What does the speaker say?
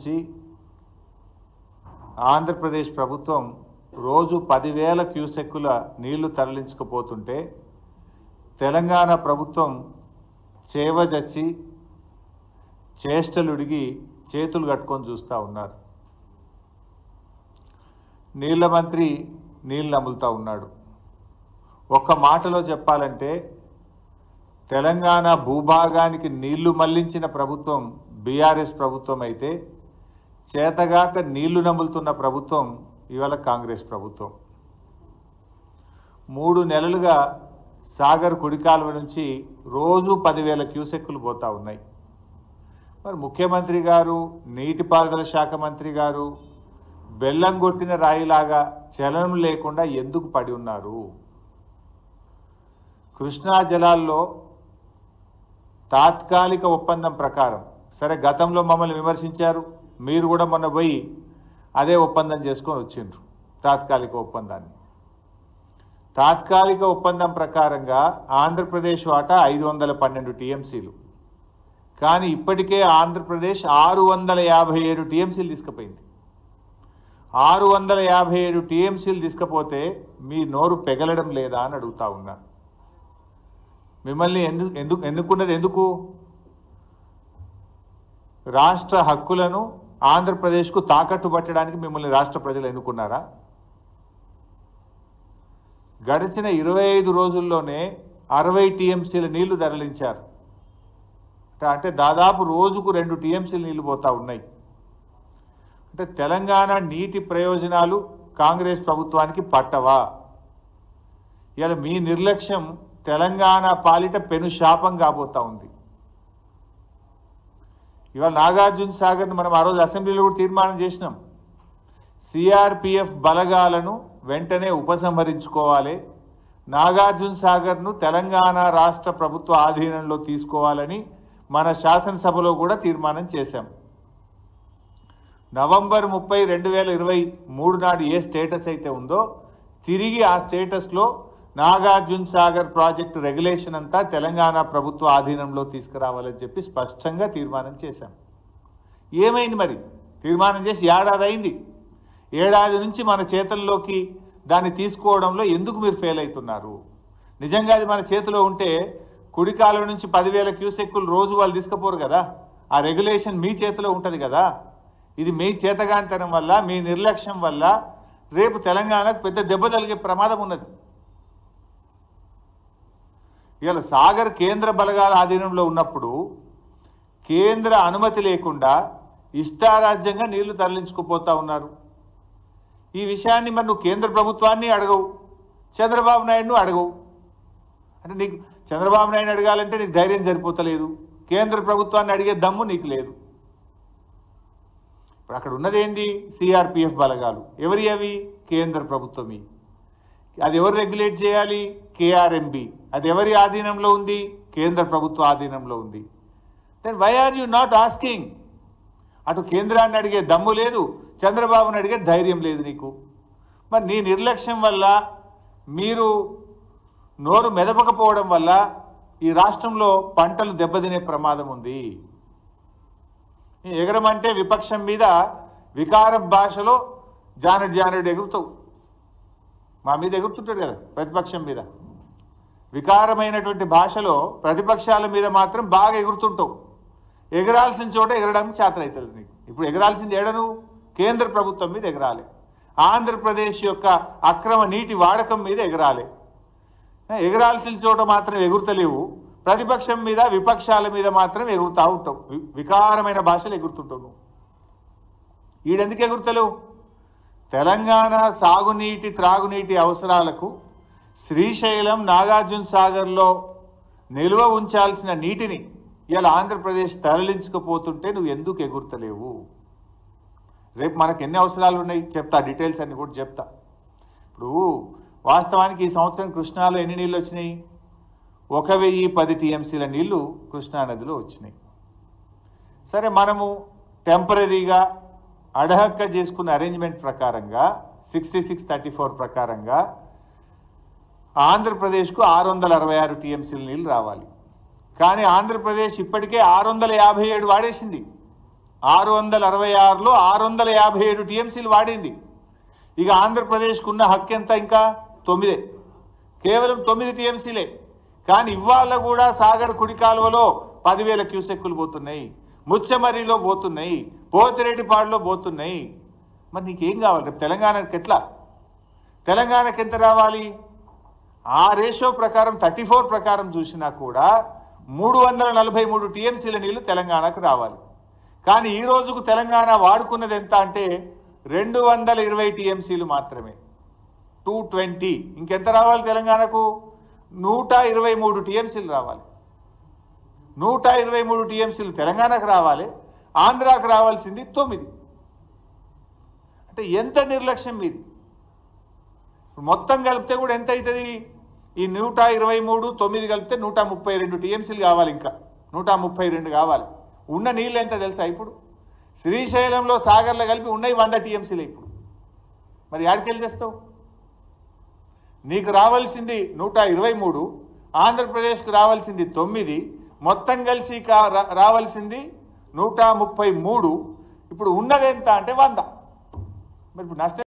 నుంచి ఆంధ్రప్రదేశ్ ప్రభుత్వం రోజు 10,000 క్యూసెక్కుల నీళ్లు తరలించకపోతుంటే తెలంగాణ ప్రభుత్వం చేవజచ్చి చేష్టలుడిగి చేతులు కట్టుకొని చూస్తూ ఉన్నారు. నీళ్ల మంత్రి నీళ్ళు నములుతూ ఉన్నాడు. ఒక్క మాటలో చెప్పాలంటే తెలంగాణ భూభాగానికి నీళ్లు మళ్లించిన ప్రభుత్వం బీఆర్ఎస్ ప్రభుత్వం అయితే చేతగాక నీళ్లు నములుతున్న ప్రభుత్వం ఇవాళ కాంగ్రెస్ ప్రభుత్వం. 3 నెలలుగా సాగర్ కుడికాలువ నుంచి రోజు 10,000 క్యూసెక్కులు పోతా ఉన్నాయి. మరి ముఖ్యమంత్రి గారు, నీటిపారుదల శాఖ మంత్రి గారు బెల్లం కొట్టిన రాయిలాగా చలనం లేకుండా ఎందుకు పడి ఉన్నారు? కృష్ణా జలాల్లో తాత్కాలిక ఒప్పందం ప్రకారం, సరే గతంలో మమ్మల్ని విమర్శించారు, మీరు కూడా మొన్న పోయి అదే ఒప్పందం చేసుకొని వచ్చిండ్రు. తాత్కాలిక ఒప్పందాన్ని, తాత్కాలిక ఒప్పందం ప్రకారంగా ఆంధ్రప్రదేశ్ వాటా 512 టీఎంసీలు, కానీ ఇప్పటికే ఆంధ్రప్రదేశ్ 657 టీఎంసీలు తీసుకుపోయింది. 657 టీఎంసీలు తీసుకపోతే మీ నోరు పెగలడం లేదా అని అడుగుతా ఉన్నా. మిమ్మల్ని ఎన్నుకున్నది ఎందుకు? రాష్ట్ర హక్కులను ఆంధ్రప్రదేశ్కు తాకట్టు పట్టడానికి మిమ్మల్ని రాష్ట్ర ప్రజలు ఎన్నుకున్నారా? గడిచిన 25 రోజుల్లోనే 60 టీఎంసీల నీళ్లు తరలించారు. అంటే దాదాపు రోజుకు 2 టీఎంసీలు నీళ్లు పోతా ఉన్నాయి. అంటే తెలంగాణ నీటి ప్రయోజనాలు కాంగ్రెస్ ప్రభుత్వానికి పట్టవా? ఇవాళ మీ నిర్లక్ష్యం తెలంగాణ పాలిట పెను శాపం కాబోతా ఉంది. ఇవాళ నాగార్జున సాగర్ను మనం ఆ రోజు అసెంబ్లీలో కూడా తీర్మానం చేసినాం. సిఆర్పిఎఫ్ బలగాలను వెంటనే ఉపసంహరించుకోవాలి, నాగార్జున సాగర్ను తెలంగాణ రాష్ట్ర ప్రభుత్వ ఆధీనంలో తీసుకోవాలని మన శాసనసభలో కూడా తీర్మానం చేశాం. నవంబర్ 30, 2023 నాడు ఏ స్టేటస్ అయితే ఉందో తిరిగి ఆ స్టేటస్లో నాగార్జున సాగర్ ప్రాజెక్టు రెగ్యులేషన్ అంతా తెలంగాణ ప్రభుత్వ ఆధీనంలో తీసుకురావాలని చెప్పి స్పష్టంగా తీర్మానం చేశాం. ఏమైంది మరి? తీర్మానం చేసి ఏడాది అయింది. ఏడాది నుంచి మన చేతుల్లోకి దాన్ని తీసుకోవడంలో ఎందుకు మీరు ఫెయిల్ అవుతున్నారు? నిజంగా అది మన చేతిలో ఉంటే కుడికాలం నుంచి 10,000 క్యూసెక్కులు రోజు వాళ్ళు తీసుకుపోరు కదా. ఆ రెగ్యులేషన్ మీ చేతిలో ఉంటుంది కదా. ఇది మీ చేతగానితనం వల్ల, మీ నిర్లక్ష్యం వల్ల రేపు తెలంగాణకు పెద్ద దెబ్బ తగిలే ప్రమాదం ఉన్నది. ఇవాళ సాగర్ కేంద్ర బలగాల ఆధీనంలో ఉన్నప్పుడు కేంద్ర అనుమతి లేకుండా ఇష్టారాజ్యంగా నీళ్లు తరలించుకుపోతా ఉన్నారు. ఈ విషయాన్ని మరి నువ్వు కేంద్ర ప్రభుత్వాన్ని అడగవు, చంద్రబాబు నాయుడును అడగవు. అంటే నీకు చంద్రబాబు నాయుడు అడగాలంటే నీకు ధైర్యం సరిపోతలేదు, కేంద్ర ప్రభుత్వాన్ని అడిగే దమ్ము నీకు లేదు. ఇప్పుడు అక్కడ ఉన్నది ఏంది? సిఆర్పిఎఫ్ బలగాలు. ఎవరి అవి? కేంద్ర ప్రభుత్వమి. అది ఎవరు రెగ్యులేట్ చేయాలి? కేఆర్ఎంబి. అది ఎవరి ఆధీనంలో ఉంది? కేంద్ర ప్రభుత్వ ఆధీనంలో ఉంది. Then why are you not asking? అటు కేంద్రాన్ని అడిగే దమ్ము లేదు, చంద్రబాబుని అడిగే ధైర్యం లేదు నీకు. మరి నీ నిర్లక్ష్యం వల్ల, మీరు నోరు మెదపకపోవడం వల్ల ఈ రాష్ట్రంలో పంటలు దెబ్బతినే ప్రమాదం ఉంది. ఎగరమంటే విపక్షం మీద వికార భాషలో జానడు ఎగురుతావు. మా మీద ఎగురుతుంటాడు కదా ప్రతిపక్షం మీద. వికారమైనటువంటి భాషలో ప్రతిపక్షాల మీద మాత్రం బాగా ఎగురుతుంటావు. ఎగరాల్సిన చోట ఎగరడానికి చేతనవుతుంది నీకు. ఇప్పుడు ఎగరాల్సింది ఏడను? కేంద్ర ప్రభుత్వం మీద ఎగరాలి, ఆంధ్రప్రదేశ్ యొక్క అక్రమ నీటి వాడకం మీద ఎగరాలి. ఎగరాల్సిన చోట మాత్రం ఎగురుతలేవు, ప్రతిపక్షం మీద విపక్షాల మీద మాత్రం ఎగురుతూ ఉంటావు. వికారమైన భాషలు ఎగురుతుంటావు నువ్వు. ఈడెందుకు ఎగురుతలేవు? తెలంగాణ సాగునీటి త్రాగునీటి అవసరాలకు శ్రీశైలం నాగార్జున సాగర్లో నిల్వ ఉంచాల్సిన నీటిని ఇలా ఆంధ్రప్రదేశ్ తరలించకపోతుంటే నువ్వు ఎందుకు ఎగురుతలేవు? రేపు మనకు ఎన్ని అవసరాలు ఉన్నాయి చెప్తా, డీటెయిల్స్ అన్ని కూడా చెప్తా. ఇప్పుడు వాస్తవానికి ఈ సంవత్సరం కృష్ణాలో ఎన్ని నీళ్ళు వచ్చినాయి? 1010 టీఎంసీల నీళ్లు కృష్ణానదిలో వచ్చినాయి. సరే, మనము టెంపరీగా అడహక్క చేసుకున్న అరేంజ్మెంట్ ప్రకారంగా 6634 ప్రకారంగా ఆంధ్రప్రదేశ్కు 666 టీఎంసీల నీళ్ళు రావాలి. కానీ ఆంధ్రప్రదేశ్ ఇప్పటికే 657 వాడేసింది. 666లో 657 టీఎంసీలు వాడింది. ఇక ఆంధ్రప్రదేశ్కు ఉన్న హక్కు ఎంత? ఇంకా 9, కేవలం 9 టీఎంసీలే. కానీ ఇవాళ కూడా సాగర్ కుడి కాలువలో 10,000 క్యూసెక్కులు పోతున్నాయి, ముచ్చమర్రిలో పోతున్నాయి, పోతిరెడ్డిపాడులో పోతున్నాయి. మరి నీకేం కావాలి? రేపు తెలంగాణకి ఎట్లా? తెలంగాణకి ఎంత రావాలి? ఆ రేషియో ప్రకారం 34 ప్రకారం చూసినా కూడా 343 టీఎంసీల నీళ్లు తెలంగాణకు రావాలి. కానీ ఈ రోజుకు తెలంగాణ వాడుకున్నది ఎంత అంటే 220 టీఎంసీలు మాత్రమే, 220. ఇంకెంత రావాలి తెలంగాణకు? 123 టీఎంసీలు రావాలి. 123 టీఎంసీలు తెలంగాణకు రావాలి, ఆంధ్రాకు రావాల్సింది 9. అంటే ఎంత నిర్లక్ష్యం మీది? మొత్తం కలిపితే కూడా ఎంత అవుతుంది? ఈ 123, 9 కలిపితే 132 టీఎంసీలు కావాలి. ఇంకా 132 కావాలి. ఉన్న నీళ్ళు ఎంత తెలుసా? ఇప్పుడు శ్రీశైలంలో సాగర్లో కలిపి ఉన్నాయి 100 టీఎంసీలు. ఇప్పుడు మరి యాడికెళ్ళి తెస్తావు? నీకు రావాల్సింది 123, ఆంధ్రప్రదేశ్కు రావాల్సింది 9, మొత్తం కలిసి రావాల్సింది 133. ఇప్పుడు ఉన్నది ఎంత అంటే 100. మరి ఇప్పుడు నష్టం